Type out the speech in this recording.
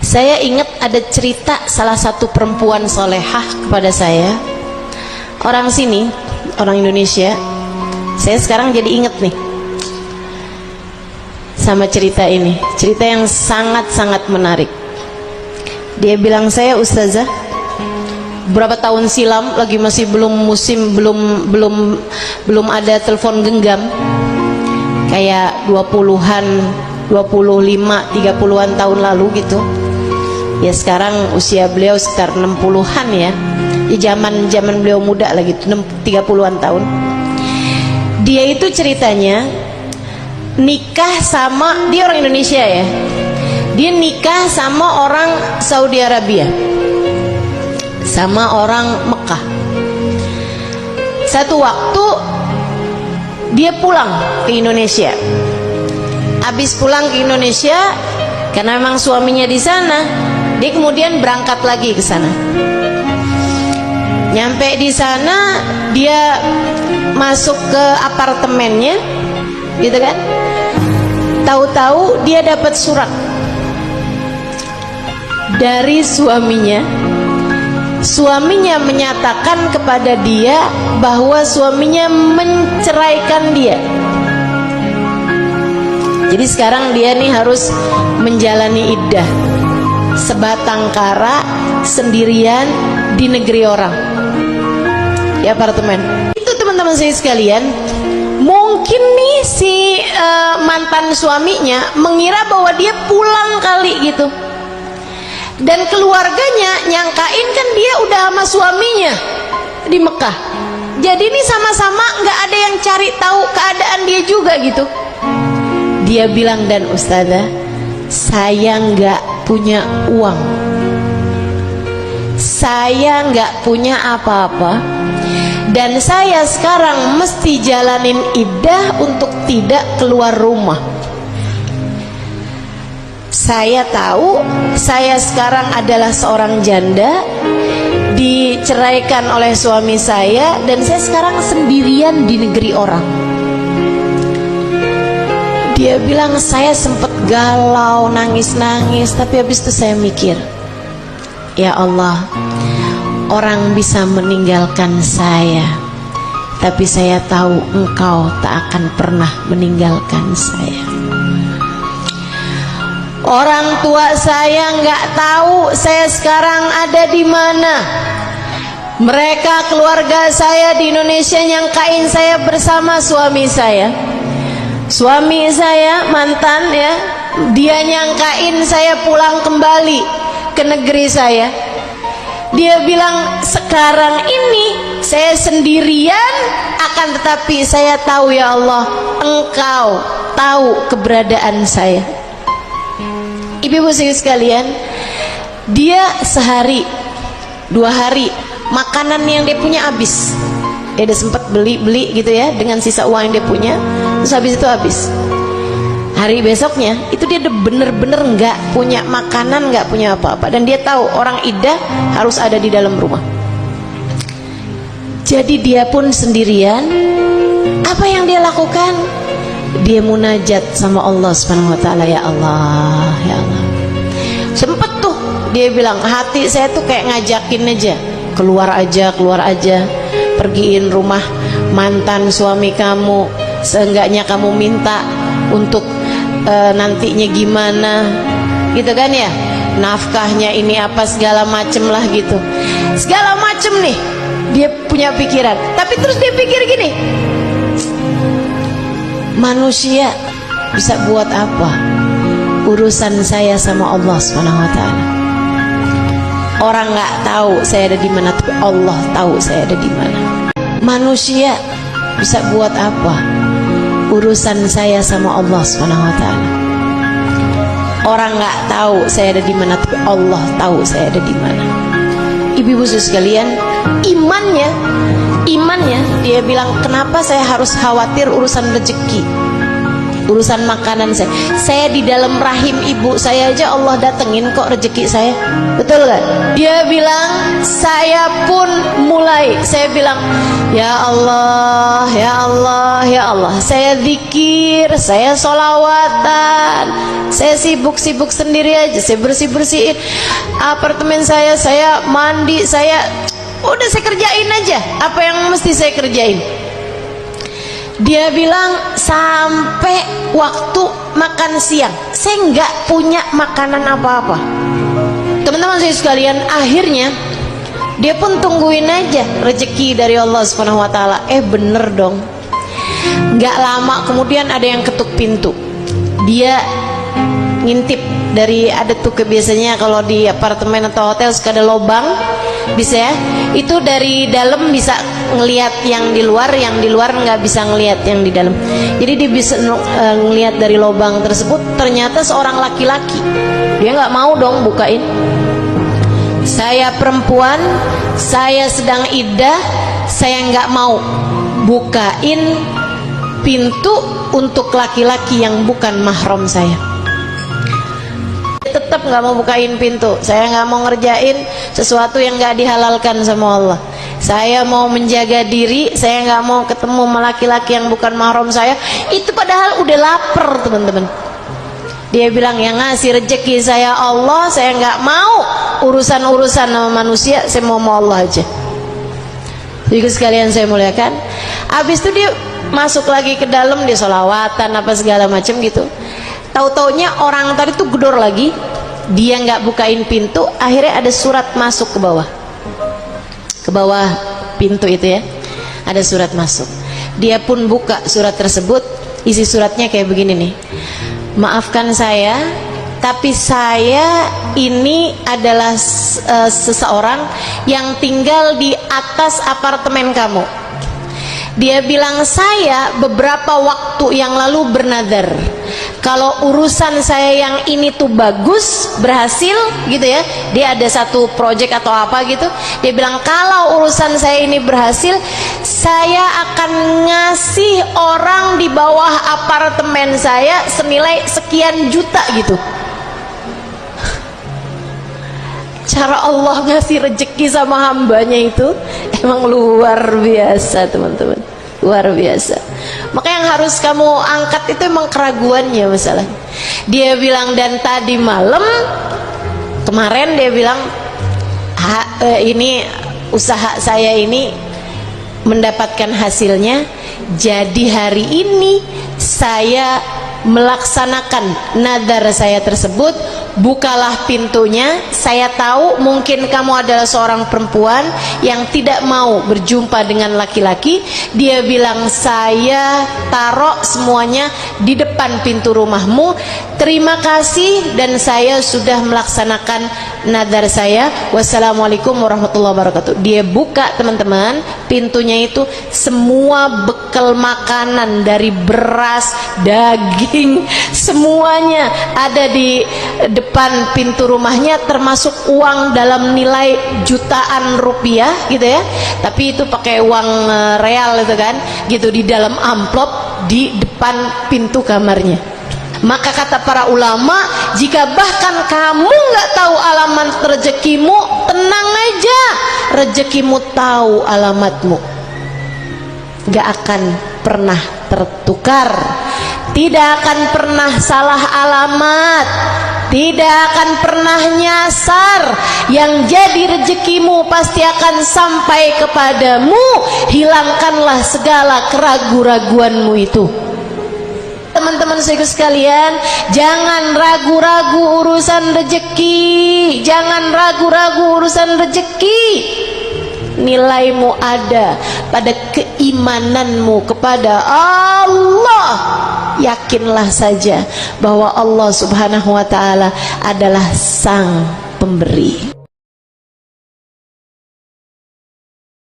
Saya ingat ada cerita salah satu perempuan solehah kepada saya, orang sini, orang Indonesia. Saya sekarang jadi ingat nih sama cerita ini, cerita yang sangat-sangat menarik. Dia bilang, saya ustazah, berapa tahun silam, lagi masih belum musim, belum ada telepon genggam, kayak 20-an, 25, 30-an tahun lalu gitu. Ya sekarang usia beliau sekitar 60-an ya. Zaman beliau muda lagi, 30-an tahun. Dia itu ceritanya nikah sama, dia orang Indonesia ya. Dia nikah sama orang Saudi Arabia, sama orang Mekah. Satu waktu dia pulang ke Indonesia. Habis pulang ke Indonesia, karena memang suaminya di sana, dia kemudian berangkat lagi ke sana. Nyampe di sana, dia masuk ke apartemennya, gitu kan? Tahu-tahu dia dapat surat dari suaminya. Suaminya menyatakan kepada dia bahwa suaminya menceraikan dia. Jadi sekarang dia nih harus menjalani iddah sebatang kara sendirian di negeri orang, di apartemen. Itu teman-teman saya sekalian, mungkin nih si mantan suaminya mengira bahwa dia pulang kali gitu, dan keluarganya nyangkain kan dia udah sama suaminya di Mekah. Jadi ini sama-sama nggak ada yang cari tahu keadaan dia juga gitu. Dia bilang, dan ustazah, saya nggak punya uang, saya nggak punya apa-apa, dan saya sekarang mesti jalanin iddah untuk tidak keluar rumah. Saya tahu saya sekarang adalah seorang janda, diceraikan oleh suami saya, dan saya sekarang sendirian di negeri orang. Dia bilang, saya sempet galau, nangis-nangis, tapi habis itu saya mikir, ya Allah, orang bisa meninggalkan saya, tapi saya tahu Engkau tak akan pernah meninggalkan saya. Orang tua saya nggak tahu saya sekarang ada di mana. Mereka, keluarga saya di Indonesia, nyangkain saya bersama suami saya. Suami saya mantan ya, dia nyangkain saya pulang kembali ke negeri saya. Dia bilang, sekarang ini saya sendirian, akan tetapi saya tahu ya Allah, Engkau tahu keberadaan saya. Ibu-ibu sekalian, dia sehari, 2 hari makanan yang dia punya habis. Dia udah sempat beli gitu ya, dengan sisa uang yang dia punya, terus habis itu habis. Hari besoknya itu dia udah bener-bener nggak punya makanan, nggak punya apa-apa, dan dia tahu orang iddah harus ada di dalam rumah. Jadi dia pun sendirian. Apa yang dia lakukan? Dia munajat sama Allah Subhanahu wa taala, ya Allah, ya Allah. Sempet tuh dia bilang, hati saya tuh kayak ngajakin aja, keluar aja, pergiin rumah mantan suami kamu, seenggaknya kamu minta untuk nantinya gimana gitu kan ya, nafkahnya ini apa segala macem lah gitu, segala macem nih dia punya pikiran. Tapi terus dia pikir gini, manusia bisa buat apa? Urusan saya sama Allah Subhanahu wa taala. Orang nggak tahu saya ada di mana, tapi Allah tahu saya ada di mana. Manusia bisa buat apa? Urusan saya sama Allah Subhanahu wa taala. Orang nggak tahu saya ada di mana, tapi Allah tahu saya ada di mana. Ibu-ibu sekalian, imannya dia bilang, kenapa saya harus khawatir urusan rezeki? urusan makanan saya di dalam rahim ibu saya aja Allah datengin kok rezeki saya, betul gak? Dia bilang, saya pun mulai, saya bilang, ya Allah, ya Allah, ya Allah, saya zikir, saya sholawatan, saya sibuk-sibuk sendiri aja, saya bersih-bersihin apartemen saya mandi, udah saya kerjain aja apa yang mesti saya kerjain. Dia bilang sampai waktu makan siang saya nggak punya makanan apa-apa. Teman-teman saya sekalian, akhirnya dia pun tungguin aja rezeki dari Allah Subhanahu wa taala. Bener dong. Nggak lama kemudian ada yang ketuk pintu. Dia ngintip dari, ada tuh biasanya kalau di apartemen atau hotel suka ada lobang, bisa ya, itu dari dalam bisa ngelihat yang di luar nggak bisa ngelihat yang di dalam. Jadi dia bisa ngelihat dari lobang tersebut, ternyata seorang laki-laki. Dia nggak mau dong bukain. Saya perempuan, saya sedang iddah, saya nggak mau bukain pintu untuk laki-laki yang bukan mahram saya. Tetap nggak mau bukain pintu. Saya nggak mau ngerjain sesuatu yang nggak dihalalkan sama Allah. Saya mau menjaga diri, saya nggak mau ketemu sama laki-laki yang bukan mahram saya. Itu padahal udah lapar, teman-teman. Dia bilang, yang ngasih rezeki saya Allah, saya nggak mau urusan-urusan sama manusia, saya mau Allah aja. Jadi sekalian saya muliakan. Habis itu dia masuk lagi ke dalam, dia sholawatan apa segala macam gitu. Tahu-taunya orang tadi tuh gedor lagi, dia nggak bukain pintu, akhirnya ada surat masuk ke bawah pintu itu ya, ada surat masuk. Dia pun buka surat tersebut, isi suratnya kayak begini nih. Maafkan saya, tapi saya ini adalah seseorang yang tinggal di atas apartemen kamu. Dia bilang, saya beberapa waktu yang lalu bernadar, kalau urusan saya yang ini tuh bagus, berhasil gitu ya, dia ada satu project atau apa gitu, dia bilang kalau urusan saya ini berhasil, saya akan ngasih orang di bawah apartemen saya senilai sekian juta gitu. Cara Allah ngasih rezeki sama hambanya itu emang luar biasa, teman-teman, luar biasa. Maka yang harus kamu angkat itu emang keraguannya masalah. Dia bilang, dan tadi malam kemarin dia bilang, ini usaha saya ini mendapatkan hasilnya, jadi hari ini saya melaksanakan nadar saya tersebut. Bukalah pintunya, saya tahu mungkin kamu adalah seorang perempuan yang tidak mau berjumpa dengan laki-laki. Dia bilang, saya taruh semuanya di depan pintu rumahmu, terima kasih, dan saya sudah melaksanakan nadar saya. Wassalamualaikum warahmatullahi wabarakatuh. Dia buka, teman-teman, pintunya itu semua bekal makanan dari beras, daging, semuanya ada di depan pintu rumahnya, termasuk uang dalam nilai jutaan rupiah gitu ya, tapi itu pakai uang real itu kan, gitu, di dalam amplop di depan pintu kamarnya. Maka kata para ulama, jika bahkan kamu nggak tahu alamat rezekimu, tenang aja, rezekimu tahu alamatmu, nggak akan pernah tertukar, tidak akan pernah salah alamat, tidak akan pernah nyasar. Yang jadi rezekimu pasti akan sampai kepadamu. Hilangkanlah segala keraguan-raguanmu itu. Teman-teman saya sekalian, jangan ragu-ragu urusan rezeki, jangan ragu-ragu urusan rezeki. Nilaimu ada pada keimananmu kepada Allah. Yakinlah saja bahwa Allah Subhanahu wa ta'ala adalah sang pemberi.